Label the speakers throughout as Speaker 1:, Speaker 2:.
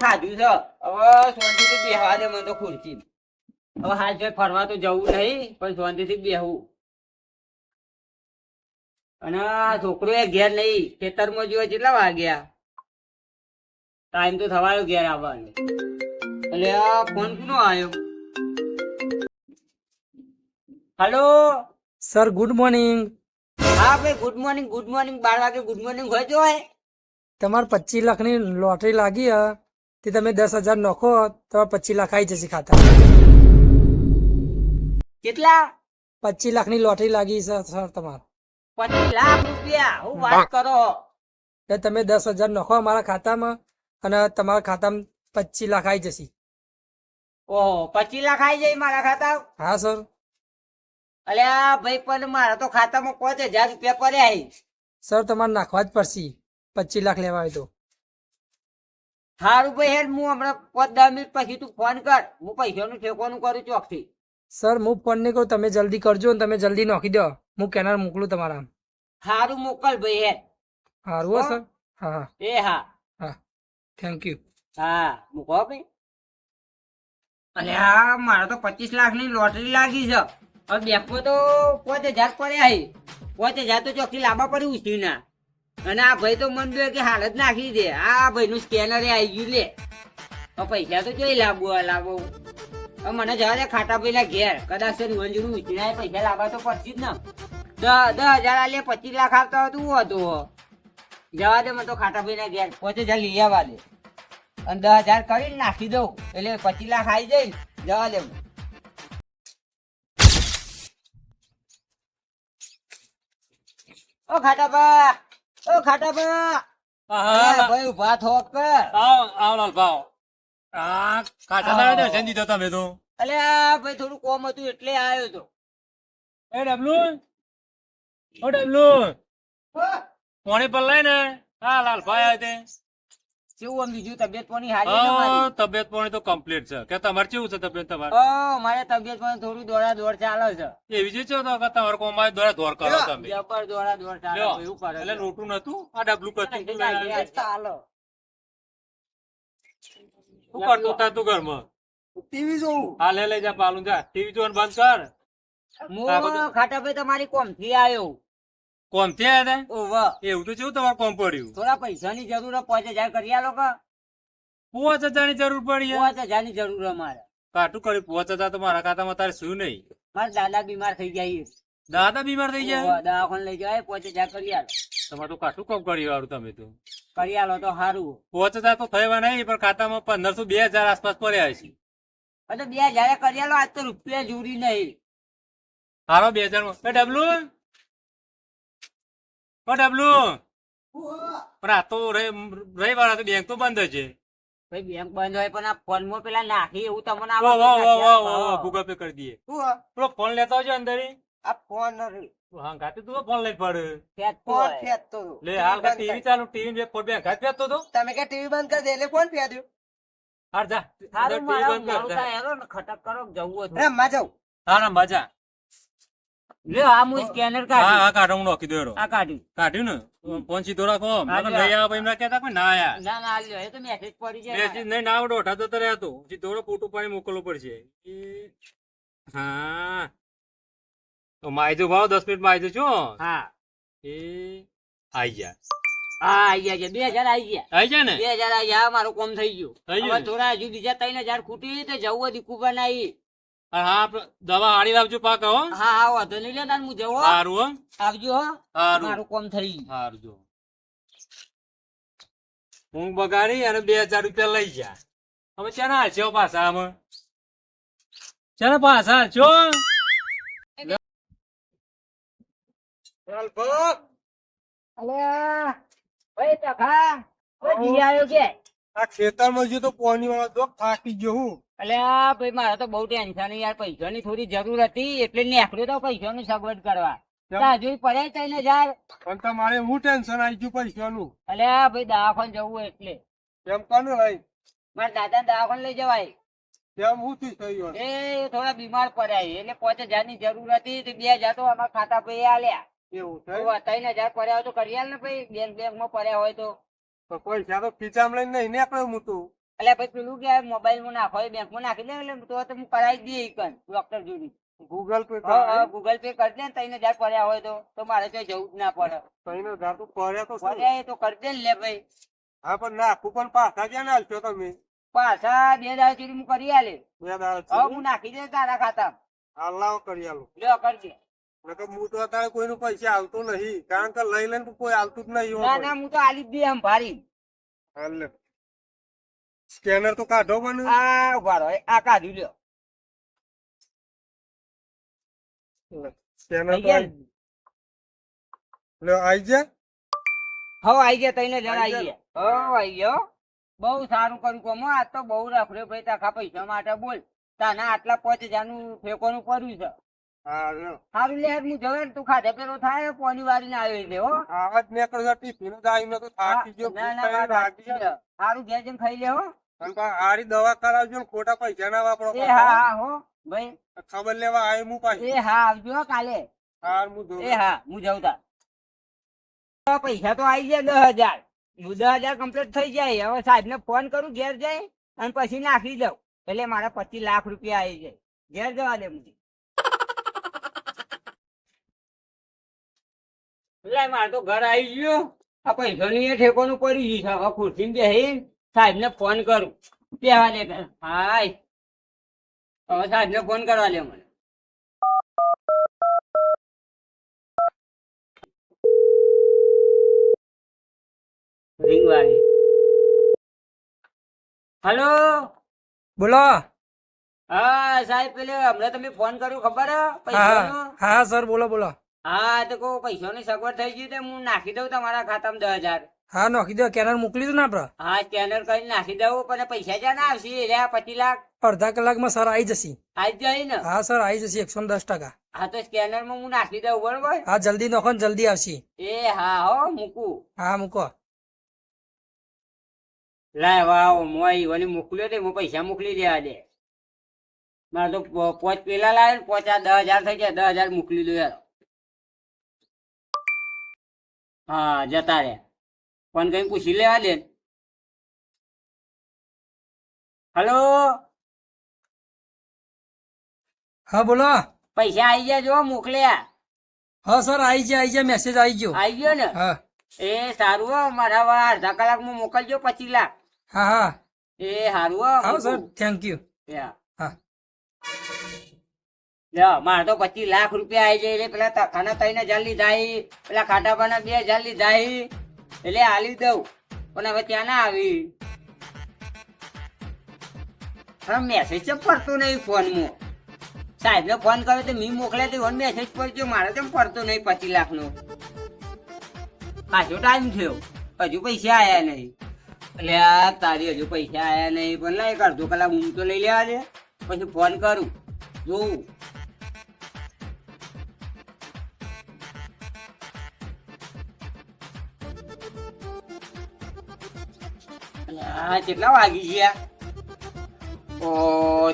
Speaker 1: ખાધું છે. હવે શાંતિથી બેહવા દે મને તો ખુરશી. હવે હાલ જો ફરવા તો જવું નહીં, પણ શાંતિથી બેહવું. અને આ છોકરો એ ઘેર નહીં, ખેતરમાં જોયે કેટલા વાગ્યા. ટાઈમ તો થવાયો ઘેર આવવાનો. એટલે આ ફોન કોનો આવ્યો? હેલો.
Speaker 2: Sir good morning.
Speaker 1: હા ભાઈ, ગુડ મોર્નિંગ. ગુડ મોર્નિંગ 12 વાગે ગુડ મોર્નિંગ હોય જો.
Speaker 2: તમારે 25 લાખની લોટરી લાગી હે, તે તમે 10,000 નાખો, તમારે 25 લાખ આવી જશે ખાતા.
Speaker 1: કેટલા?
Speaker 2: 25 લાખની લોટરી લાગી છે સર તમારે.
Speaker 1: 25 લાખ રૂપિયા? હું વાત કરો?
Speaker 2: એટલે તમે 10,000 નાખો અમારા ખાતામાં, અને તમારા ખાતામાં 25 લાખ આવી જશે.
Speaker 1: ઓહો, 25 લાખ આવી જાય મારા ખાતા?
Speaker 2: હા સર.
Speaker 1: અલ્યા ભાઈ, પણ મારા તો ખાતામાં 5,000 રૂપિયા પડ્યા.
Speaker 2: સર તમારે નાખવા જ પડશે 25 લાખ લેવા હોય તો.
Speaker 1: સારું ભાઈ, હેડ હું હમણાં 5-10 મિનિટ પછી તું ફોન કર, હું પૈસાનું ઠેકવાનું કરું ચોકથી.
Speaker 2: સર હું ફોન નહીં કરું, તમે જલ્દી કરજો ને તમે જલ્દી નાખી દો. હું કેનાર મોકલું તમારા.
Speaker 1: સારું મોકલ ભાઈ, હેડ.
Speaker 2: સારું હો સર. હા હા
Speaker 1: એ હા
Speaker 2: હા, થેન્ક યુ.
Speaker 1: હા, મૂકો ભાઈ. અલ્યા મારે તો 25 લાખની લોટરી લાગી છે. હવે બેંકમાં તો 5,000 પડ્યા. 5,000 તો ચોકથી લાંબા પડી ઉઠી ના. અને આ ભાઈ તો મન બે કે હાલત નાખી દે. આ ભાઈ નું સ્કેનર આવી ગયું લે. હવે પૈસા તો જોઈ લાવો. હવે મને જવા દે ખાટા ભાઈ ના ઘેર. કદાચ મંજૂરી ઉછીના પૈસા લાવવા તો પડશે જ ને. 10,000 આલે 25 લાખ આવતા હતું હતું. જવા દે મને તો ખાટા ભાઈ ના ઘેર 5,000 લઈ આવવા દે. અને 10,000 કરીને નાખી દઉં એટલે 25 લાખ આવી જાય. જવા દે. ઓ ખાટાબા, ઓ ખાટાબા. ભાઈ ઉભા થોક કર. અલ્યા ભાઈ થોડું કોમ હતું એટલે આવ્યો તો.
Speaker 3: પાણી પર લઈ ને. હા લાલભાઈ આવે તે.
Speaker 1: કેવું આમ બીજું તબિયત પાણી હારી છે તમારી?
Speaker 3: તબિયત પાણી તો કમ્પ્લીટ છે. કે તમારે કેવું છે તબિયત તમારે?
Speaker 1: મારે તબિયત પાણી થોડું દોડા દોડ ચાલે છે.
Speaker 3: એવી જ છે તો કે તમારે કોમાં દોડા દોડ કરો તમે.
Speaker 1: જબર દોડા દોડ ચાલે.
Speaker 3: લ્યો.
Speaker 1: એવું કરે
Speaker 3: એટલે લોટું નતું આ ડબલું કરતું તું લઈને
Speaker 1: ચાલે. ચાલો.
Speaker 3: શું કરતો તા તું ઘરમાં?
Speaker 1: ટીવી જોઉં.
Speaker 3: હા લઈ જા પાલું જા ટીવી જોવાનું બંધ કર.
Speaker 1: હું ખાટાભાઈ તમારી કોમ થી આવ્યો.
Speaker 3: કોમ થી આવ્યા
Speaker 1: ઓહો.
Speaker 3: તા? એવું તો કેવું તમારે કોમ પડ્યું?
Speaker 1: થોડા પૈસાની જરૂર હે, 5,000 કરી આલો કે?
Speaker 3: 5,000 ની જરૂર પડી
Speaker 1: 5,000 ની જરૂર હે મારે.
Speaker 3: કાટું કર્યું 5,000 તો મારા ખાતામાં તારે શું નહીં.
Speaker 1: મારા દાદા બીમાર થઈ ગયા છે.
Speaker 3: દાદા બીમાર થઈ ગયા?
Speaker 1: ઓહો, દવાખાને લઈ જાય 5,000 કરી આલો.
Speaker 3: તમારે તો કાટું કામ કર્યું વાળું તમે તો.
Speaker 1: કરી આલો તો સારું.
Speaker 3: 5,000 તો થયા નહીં પણ ખાતામાં 1,500 2,000 આસપાસ પડ્યા છે.
Speaker 1: અને 2,000 કરી આલો. આજ તો રૂપિયા જોડી નહીં.
Speaker 3: હારો 2,000 માં ડબલું પણ આ તો રવિવાર હતો બેંક તો બંધ છે.
Speaker 1: ભાઈ બેંક બંધ હોય પણ આ ફોન માં પેલા નાખી એવું તમને
Speaker 3: ગૂગલ પે કરી દઈએ.
Speaker 1: શું હે?
Speaker 3: પેલો ફોન લેતો આવજો અંદર.
Speaker 1: આ ફોન
Speaker 3: હા ગાતે તું ફોન લઈ પડે
Speaker 1: ફોન ફેંકતો હતો.
Speaker 3: લે હાલ ટીવી ચાલુ ટીવી પર બેંક હાથ ફેંકતો હતો.
Speaker 1: તમે કે ટીવી બંધ કરી દે એટલે ફોન ફેંક્યો.
Speaker 3: હાર જા
Speaker 1: સારું
Speaker 3: ટીવી
Speaker 1: મારા
Speaker 3: બંધ કર
Speaker 1: મોડું થાય હેરો ને ખટક કરો જવું હતું.
Speaker 2: રમવા જાઉં.
Speaker 3: હા ના મજા.
Speaker 1: લ્યો આ હું સ્કેનર
Speaker 3: હા
Speaker 1: કાઢ્યું.
Speaker 3: હા કાઢો હું નાખી દો
Speaker 1: આ કાઢ્યું.
Speaker 3: કાઢ્યું ને ફોન સીધો રાખો નકર નહીં આવે પછી એમ ના કહેતા કોઈ ના આયા
Speaker 1: ના ના લ્યો એ તો મેસેજ પડી જાય.
Speaker 3: મેસેજ નહીં ના આવડો અઠા જતો રહ્યા તો સીધો ફોટો પાડી મોકલવો પડશે. હા તો માયજો ભાવ 10 મિનિટ માયજો છો.
Speaker 1: હા
Speaker 3: એ આઈ ગયા
Speaker 1: હા આઈ ગયા 2,000 આઈ ગયા.
Speaker 3: આઈ ગયા ને
Speaker 1: 2,000 આઈ ગયા. મારું કામ થઈ ગયું.
Speaker 3: થઈ ગયું
Speaker 1: હવે
Speaker 3: ને?
Speaker 1: થોડા હજુ બીજા 3,000 ખૂટી તો જવું દીકુબા નાઈ.
Speaker 3: હા આપણે દવા હાડી લાવજો પાક હો.
Speaker 1: હા હા વાંધો નહીં લે તાન હું જવો.
Speaker 3: સારું હો
Speaker 1: આવજો હો.
Speaker 3: સારું
Speaker 1: મારું કામ થઈ ગયું.
Speaker 3: સારું જો ઊંઘ બગાડી અને 2,000 રૂપિયા લઈ ગયા. હવે ચાના હાલશો પાછા આમાં ચાના પાછા હાલશો.
Speaker 1: અલ્યા ઓય તખા ઓય જી આવ્યો કે?
Speaker 2: આ ખેતરમાં જો તો પાણી વાળા દોક થાકી ગયો હું.
Speaker 1: અલ્યા ભાઈ મારે તો બહુ ટેન્શન યાર. પૈસાની થોડી જરૂર હતી એટલે નીકળ્યો તો પૈસાની સગવડ કરવા. હજુ પડ્યા 3,000.
Speaker 2: પણ તમારે હું ટેન્શન આવી ગયું પૈસાનું.
Speaker 1: અલ્યા ભાઈ દવાખાને જવું એટલે
Speaker 2: કેમ કોને લઈ
Speaker 1: મારા દાદા દવાખાને લઈ જવાય.
Speaker 2: કેમ હું થયું?
Speaker 1: એ થોડા બીમાર પડ્યા એટલે 5,000 ની જરૂર હતી તો 2,000 તો અમારા ખાતા ભાઈ આલ્યા.
Speaker 2: એવું
Speaker 1: 3,000 પડ્યા હોય તો કરી આલ ને ભાઈ. બેંક માં પડ્યા હોય તો.
Speaker 2: પૈસા તો ખીચામાં લઈને નહીં નીકળ્યો હું તો.
Speaker 1: એટલે ભાઈ પેલું કે મોબાઈલ માં નાખો બેંક માં નાખી દે એટલે તો હું કરાવી દઈએ ઈકન ડોક્ટર જોડી.
Speaker 4: ગૂગલ પે
Speaker 1: ગૂગલ પે કરી દે ને 3,000 પડ્યા હોય તો મારે તો જવું જ ના પડે.
Speaker 4: 3,000 તો પડ્યા તો શું?
Speaker 1: પડ્યા એ તો કરી દે ને લે ભાઈ.
Speaker 4: હા પણ નાખું પણ પાછા ક્યાં નાખશો તમે?
Speaker 1: પાછા 2,000 સુધી હું કરી આલે.
Speaker 4: 2,000
Speaker 1: હું નાખી દે તારા ખાતા.
Speaker 4: હાલ કરી આલો.
Speaker 1: લ્યો કરી દે.
Speaker 4: નકર હું તો અત્યારે કોઈનું પૈસા આવતો નહીં, કારણ કે લઈ લઈને કોઈ આવતું જ નહીં.
Speaker 1: ના ના હું તો આલી જ દે એમ ભારી.
Speaker 4: હાલ સ્કેનર તો કાઢો મને.
Speaker 1: આ ઉભા રહો આ કાઢ્યું લ્યો.
Speaker 4: સ્કેનર
Speaker 1: થઈ
Speaker 4: તો
Speaker 1: ગયા ને?
Speaker 4: લ્યો આઈ ગયા.
Speaker 1: હો આઈ ગયા 3,000 આઈ ગયા. હો આઈ ગયો. બહુ સારું કર્યું કોમ હો. આજ તો બહુ રખડ્યો ભાઈ તાખા પૈસા માટે બોલ. તાના આટલા 5,000 નું ફેંકોનું પડ્યું છે.
Speaker 4: હા લ્યો.
Speaker 1: સારું લે હું જવે તું ખાધે પેલો થાય પોની વારી ના આવ્યો એટલે હો.
Speaker 4: આવાજ નીકળ્યો ટિફિન જ આવીને તો થાકી ગયો.
Speaker 1: ના ના
Speaker 4: ભૂખ લાગી છે.
Speaker 1: સારું ઘેર જઈને ખાઈ લે હો.
Speaker 4: અને પાછા હારી દવા કરાવજો ને ખોટા પૈસા ના વાપરો.
Speaker 1: એ હા હા હો ભાઈ.
Speaker 4: ખબર લેવા આવી હું પાછી.
Speaker 1: એ હા આવજો હો કાલે.
Speaker 4: હાર હું જોઉં.
Speaker 1: એ હા હું જાઉં તાર. પૈસા તો આવી ગયા 10,000. 10,000 કમ્પ્લીટ થઈ જાય. હવે સાહેબ ને ફોન કરું ઘેર જાય અને પછી નાખી દઉં એટલે મારા 25 લાખ રૂપિયા આવી જાય. ઘેર જવા દે મુજી. એટલે મારે તો ઘર આવી ગયો. આ પૈસા ની ઠેકોનું પડી ગયું છે. હવે ખુરશી બેસી સાહેબ ને ફોન કરું. બેહવા દે પેલા. હાય હવે સાહેબ ને ફોન કરવા લે મને. રિંગ વાગી. હલો
Speaker 2: બોલો.
Speaker 1: હા સાહેબ પેલે હમણાં તમે ફોન કર્યો ખબર હે
Speaker 2: હા
Speaker 1: પૈસાનો?
Speaker 2: હા સર બોલો બોલો.
Speaker 1: હા તો કહું પૈસાની સગવડ થઈ ગઈ તો હું નાખી દઉં તમારા ખાતામાં 10,000.
Speaker 2: હા નાખી દો. કેનર મોકલી દો ને આપડે.
Speaker 1: હા સ્કેનર કરીને નાખી દઉં પણ પૈસા ક્યાં ના આવશે એટલે 25 લાખ
Speaker 2: અડધા કલાકમાં સર આવી જશે.
Speaker 1: આજ જાય ને.
Speaker 2: હા સર આવી જશે 110%.
Speaker 1: હા તો સ્કેનર માં હું નાખી દઉં બરોબર.
Speaker 2: હા જલ્દી નાખો ને જલ્દી આવશે.
Speaker 1: એ હા હો મૂકું.
Speaker 2: હા મૂકો.
Speaker 1: લાય વાવ મોય વની મોકલ્યો તે હું પૈસા મોકલી દેવા દે. મારે તો પોચ પેલા લાવે ને પોચ આ 10,000 થઈ ગયા. 10,000 મોકલી દો યાર. હા જતા રે. ફોન કઈ પૂછી લેવા દે. હલો
Speaker 2: હા બોલો.
Speaker 1: પૈસા આવી ગયા જો મોકલ્યા.
Speaker 2: હા સર આવી જાય મેસેજ આવી ગયો.
Speaker 1: આવી ગયો ને.
Speaker 2: હા
Speaker 1: એ સારું હો મારા વા અડધા કલાકમાં મોકલજો 25 લાખ.
Speaker 2: હા હા
Speaker 1: એ સારું હો.
Speaker 2: હા સર થેન્ક યુ.
Speaker 1: યા.
Speaker 2: હા
Speaker 1: લ્યો, મારે તો 25 લાખ રૂપિયા આવી જાય એટલે પેલા તખાના 3,000 લીધા હી, પેલા ખાટાપાના 2,000 લીધા હી, એટલે આલી દઉં પણ હવે ત્યાં ના આવી. મેસેજ કેમ પડતો નહીં ફોનમાં? સાહેબ ને ફોન કર્યો તો મી મોકલ્યા તો મેસેજ પડજો. મારે કેમ પડતો નહીં 25 લાખ નો? પાછો ટાઈમ થયો હજુ પૈસા આયા નહીં. એટલે આ તારી હજુ પૈસા આયા નહીં પણ લાય અડધો કલાક ઊંઘ તો લઈ લેવા દે પછી ફોન કરું જોઉં. હા કેટલા વાગી ગયા? ઓ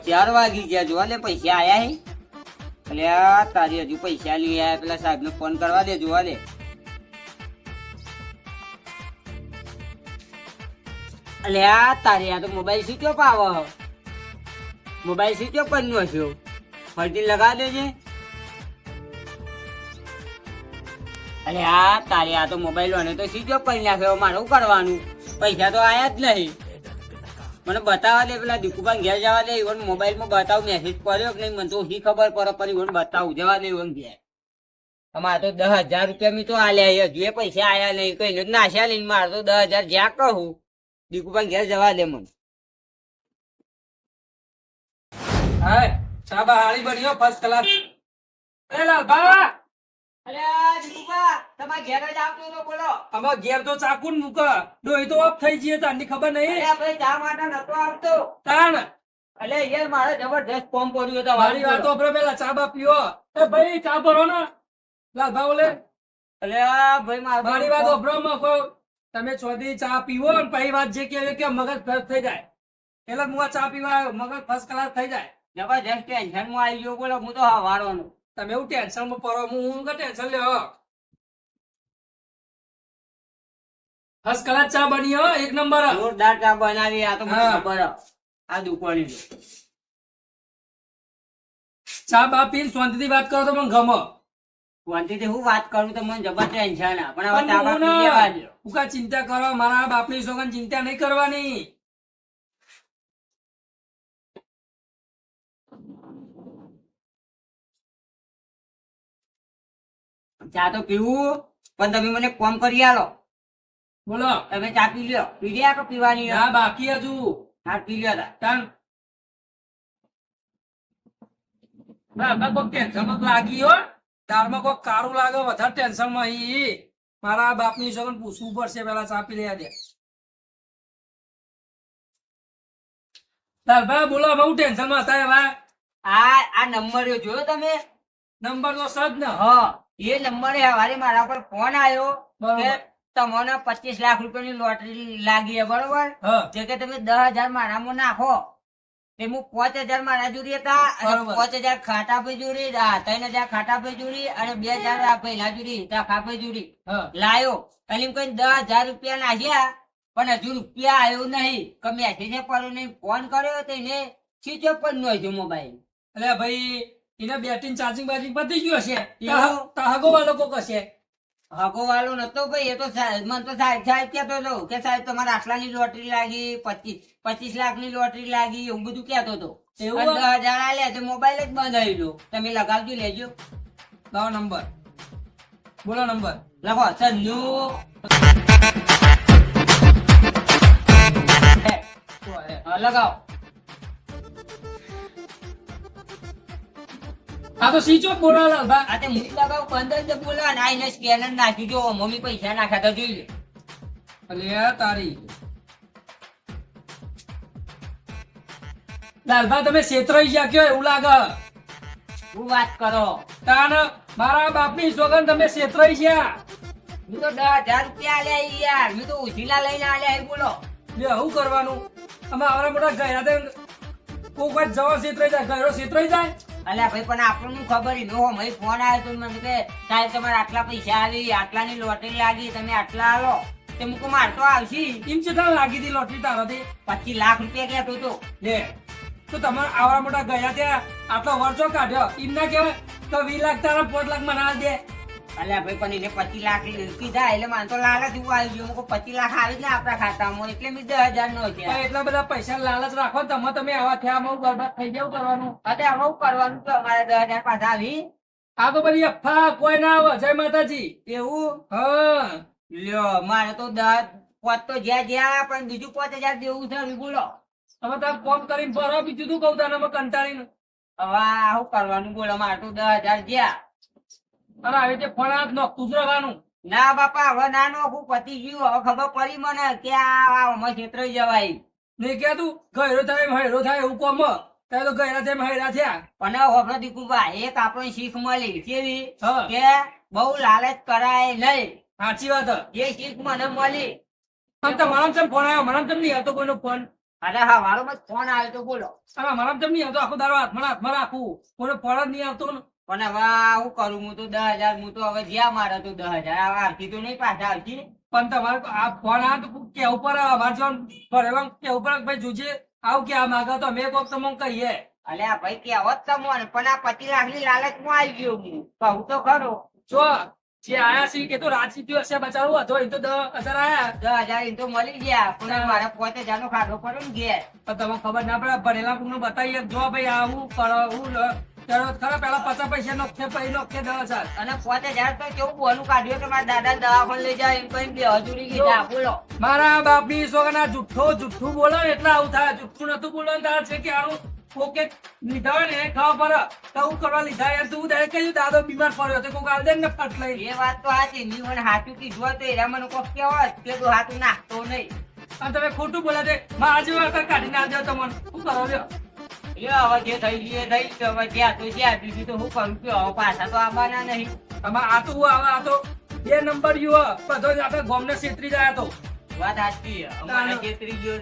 Speaker 1: 4 વાગી ગયા. જોવા દે પૈસા આયા હે. એટલે આ તારી હજુ પૈસા લઈ આયા. પેલા સાહેબ ને ફોન કરવા દે. જોવા દે. એટલે આ તારી આ તો મોબાઈલ સ્વિચ ઓફ આવે. મોબાઈલ સ્વિચ ઓફ કરી નાખ્યો. ફરીથી લગાવી દેજે. અરે આ તારી આ તો મોબાઈલ વાને તો સ્વિચ ઓફ કરી નાખ્યો. મારે શું કરવાનું? પૈસા તો આયા જ નહીં. મને બતાવવા દે. પેલા દીકુભાઈ ઘેર જવા દે. ઇવન મોબાઈલ માં બતાવું મેસેજ કર્યો કે નહીં મને તો ખબર પડે પણ ઇવન બતાવું જવા દે. ઇવન ઘેર અમારે તો 10,000 રૂપિયા મી તો આલ્યા. હજુ એ પૈસા આયા નહીં. કઈ જ નાશ્યા લઈને મારે તો 10,000 જ્યાં કહું દીકુભાઈ ઘેર જવા દે મને.
Speaker 2: હા શાબા હાળી બન્યો ફર્સ્ટ ક્લાસ. એ લાલભા
Speaker 1: અલ્યા દીકુભા તમારા ઘેર જ આવતો તો બોલો.
Speaker 2: અમાર ઘેર તો ચાકુન મૂક. ડોહી તો ઓફ થઈ જઈએ તારની ખબર નહીં.
Speaker 1: અલ્યા ભાઈ ચા માટે નતો આવતો.
Speaker 2: તાણ
Speaker 1: અલ્યા યાર મારે જબરદસ્ત ફોર્મ પડ્યું હતો.
Speaker 2: મારી વાત તો પેલા ચા બા પીવો. એ ભાઈ ચા ભરો ને લાલભા બોલે.
Speaker 1: અલ્યા ભાઈ
Speaker 2: મારી વાત ઓભરો મકો. તમે છોડી ચા પીવો ને પછી વાત જે કે મગજ ફ્રેશ થઈ જાય. એટલે હું આ ચા પીવા આવ્યો. મગજ ફર્સ્ટ ક્લાસ થઈ જાય.
Speaker 1: જબરદસ્ત ટેન્શન માં આવી ગયો બોલો. હું તો હવારોનો.
Speaker 2: તમે એવું ટેન્શન માં પડો. હું ટેન્શન લ્યો. ફર્સ્ટ ક્લાસ ચા બની હો, એક નંબર.
Speaker 1: જોરદાર ચા બનાવી. આ તો મને
Speaker 2: હા.
Speaker 1: ખબર હે. આ દુકાની છે.
Speaker 2: ચા બા પીને શાંતિથી વાત કરો તો મને ગમે.
Speaker 1: શાંતિથી હું વાત કરું તો મને જબર ટેન્શન હે. પણ હવે
Speaker 2: પણ
Speaker 1: ચા બા
Speaker 2: હું
Speaker 1: પી
Speaker 2: ના.
Speaker 1: લેવા દ્યો.
Speaker 2: હું કાંઈ ચિંતા કરો, મારા બાપની સોગન ચિંતા નહીં કરવાની.
Speaker 1: ચા તો પીવું, પણ તમે મને કોમ કરી આલો.
Speaker 2: બોલો.
Speaker 1: તમે ચા પી લ્યો. પી રહ્યા કે પીવાની હે?
Speaker 2: ના, બાકી હજુ.
Speaker 1: હા, પી લ્યો તા.
Speaker 2: તાન. બાપા કોક ટેન્શનમાં તો લાગી હો. દાળમાં કોક કારું લાગે, વધારે ટેન્શનમાં ઈ. મારા બાપની સોગન પૂછવું પડશે, પેલા ચા પી લેવા દે. લાલભાઈ બોલો, હવે હું ટેન્શનમાં હતા હવે.
Speaker 1: આ નંબર જોયો તમે?
Speaker 2: નંબર તો સજ ને.
Speaker 1: હા, એ નંબરે હવારે મારા પર ફોન આવ્યો કે
Speaker 2: બરોબર.
Speaker 1: તમને 25 લાખ રૂપિયાની લોટરી લાગી છે, બરોબર?
Speaker 2: હા.
Speaker 1: જે કે તમે 10,000 મારામાં નાખો. તે હું 5,000 મારા જોડી હતા અને
Speaker 2: બરોબર.
Speaker 1: 5,000 ખાટા પે જોડી, 3,000 ખાટા પે જોડી અને 2,000 આ પહેલા જોડી, ખાપે જોડી
Speaker 2: હા.
Speaker 1: લાયો. અને એમ કઈ 10,000 રૂપિયા નાખ્યા, પણ હજુ રૂપિયા આવ્યો નહીં. કે મેસેજ પડ્યો નહીં, ફોન કર્યો તો એને સ્વિચ ઓફ પણ નો મોબાઈલ.
Speaker 2: એટલે ભાઈ એને બેટરી ચાર્જિંગ બાર્જિંગ પતી ગયું હશે.
Speaker 1: એવું?
Speaker 2: તાહગો વાળો કોક હશે.
Speaker 1: હગો વાળો નતો ભાઈ, એ તો મને તો સાહેબ કહેતો હતો કે સાહેબ તમારે આટલાની લોટરી લાગી, 25 લાખની લોટરી લાગી, એવું બધું કહેતો હતો.
Speaker 2: એવું?
Speaker 1: અને 10,000 આલ્યા તો મોબાઈલ જ બંધ આવી ગયો. તમે લગાવજો, લેજો.
Speaker 2: લાવો નંબર. બોલો નંબર.
Speaker 1: લખો 96. હા, લગાવો.
Speaker 2: આ તો સ્વિચ ઓફ બોલો લાલભા.
Speaker 1: આ તે મુજ લગાવ બંધ જ બોલો ને આ એને સ્કેનર નાખી જો મમ્મી પૈસા નાખ્યા તો જોઈ લે.
Speaker 2: અલે તારી. લાલભા તમે છેતરાઈ ગયા કયો એવું લાગે.
Speaker 1: હું વાત કરો.
Speaker 2: તાન મારા બાપની સોગન તમે છેતરાઈ ગયા.
Speaker 1: હું તો 10,000 રૂપિયા આલ્યા ઈ યાર. મેં તો ઉછીલા લઈને આલ્યા એ બોલો.
Speaker 2: લે શું કરવાનું? અમે આવડા મોટા ગયા તે કોક વાર જવા છેતરાઈ જાય, ગયરો છેતરાઈ જાય.
Speaker 1: અલ્યા ભાઈ પણ આપણને ખબર ઈ નો મય ફોન આવ્યો તો મને કે સાહેબ તમારે આટલા પૈસા આવી, આટલાની લોટરી લાગી, તમે આટલા આલો. તે મુકો મારતો આવશી.
Speaker 2: એમ છે તારે લાગી હતી લોટરી તારાથી.
Speaker 1: 25 લાખ રૂપિયા કહેતો તો.
Speaker 2: લે તો તમારે આવડા મોટા ગયા ત્યાં આટલો વર્ષો કાઢ્યો. એમ ના કહેવાય તો 20 લાખ તારા 5 લાખ મને આલ દે.
Speaker 1: અલ્યા ભાઈ પણ એને 25 લાખ કીધા એટલે મને તો લાલચ એવું આવી ગયું. મુકો 25 લાખ આવી જ ને આપણા ખાતામાં, એટલે મેં 10,000 નો છે.
Speaker 2: પણ એટલા બધા પૈસા લાલચ રાખો ને તમે આવા થયા બહુ બરબાદ થઈ જવું કરવાનું.
Speaker 1: અરે હવે શું કરવાનું તો અમારે 10,000 પાછા આવી.
Speaker 2: આ તો બધી અફા કોઈ ના આવે. જય માતાજી.
Speaker 1: એવું?
Speaker 2: હા
Speaker 1: લ્યો મારે તો 10 પોત તો જ્યાં પણ બીજું 5,000 દેવું છે. હવે બોલો
Speaker 2: હવે તાર કોમ કરીને ભરો. બીજું શું કહું તને કંટાળીને.
Speaker 1: હવે આ શું કરવાનું બોલો? મારે તો 10,000 જ્યાં.
Speaker 2: અરે આવી રીતે ફળ હાથ નોખતું જ રહેવાનું.
Speaker 1: ના બાપા હવે ના નોખું, પતી ગયું. હવે ખબર પડી મને કે આ છેતરાઈ જવાય.
Speaker 2: નહીં કે તું ગયરો થાય એમ હૈરો થાય એવું કોમ. તારે તો ગયરા થાય એમ હૈરા થયા.
Speaker 1: પણ હોભળો દીકુભાઈ, એક આપણને શીખ મળી કેવી
Speaker 2: હા
Speaker 1: કે બહુ લાલચ કરાય નહીં.
Speaker 2: સાચી વાત.
Speaker 1: એ શીખ મને મળી.
Speaker 2: અને તમારા ચમ ફોન આવ્યો? મને ચમ નહીં હતો કોઈનો ફોન.
Speaker 1: અરે હા મારો બસ ફોન આવ્યો તો બોલો.
Speaker 2: અરે મારા ચમ નહીં હતો. આખો દારો હાથમાં રાખું. કોઈનો ફોન જ નહીં આવતો ને.
Speaker 1: પણ હવે શું કરું? હું તો 10,000 હું તો હવે જ્યાં મારે તો 10,000 આવતી તો નહીં પાછા આવતી.
Speaker 2: પણ તમારે આ ફોન આવે તો કેવું પડે. અમારે જો ફરેલા કેવું પડે કે ભાઈ જોજે આવું કે આ માગો તો અમે કોક તમને કહીએ.
Speaker 1: અલ્યા ભાઈ કહેવત તમને, પણ આ 25 લાખની લાલચમાં આવી ગયો હું. કહું તો ખરો.
Speaker 2: જો જે આયા છે એ તો રાજી થયો હશે બચારું. હતો એ તો 10,000 આયા.
Speaker 1: 10,000 એમ તો મળી ગયા, પણ મારે 5,000 નો ખાધો પડ્યો ને ઘેર.
Speaker 2: પણ તમને ખબર ના પડે. ભણેલા કોકનું બતાવીએ જો ભાઈ આવું કરો હું ખરા પેલા 50 પૈસા નોખે પછી નોખે 10,000.
Speaker 1: અને 5,000 તો કેવું બોનું કાઢ્યું કે મારા દાદા દવાખાને લઈ જાય એમ કઈ બે હજુરી કીધા. બોલો
Speaker 2: મારા બાપની સોગના જુઠ્ઠું બોલો ને એટલે આવું થાય. જુઠ્ઠું નતું બોલો ને તારે છે કે આનું કોકે લીધા હોય ને ખાવા પર તો હું કરવા લીધા યાર. તું દે કહ્યું દાદો બીમાર પડ્યો તો કોક આલ દે ને ફટ લઈ.
Speaker 1: એ વાત તો સાચી. મેં મને હાચું કીધું હોય તો એરા મને કોક કહેવત કે તું હાથું નાખતો નહીં.
Speaker 2: અને તમે ખોટું બોલા દે મારા જેવા કાઢી ના દે તમને. શું કરો લ્યો?
Speaker 1: લ્યો હવે જે થઈ ગયું એ થઈ ગયું. હવે જ્યાં તો જ્યાં, બીજું તો શું કરું? કે હવે પાછા તો આવવાના નહીં.
Speaker 2: આમાં આ તો આવે આ તો 2 નંબર યુ બધો જ આપણે ગામને છેતરી જાય તો.
Speaker 1: વાત સાચી. અમારા જે ત્રીજો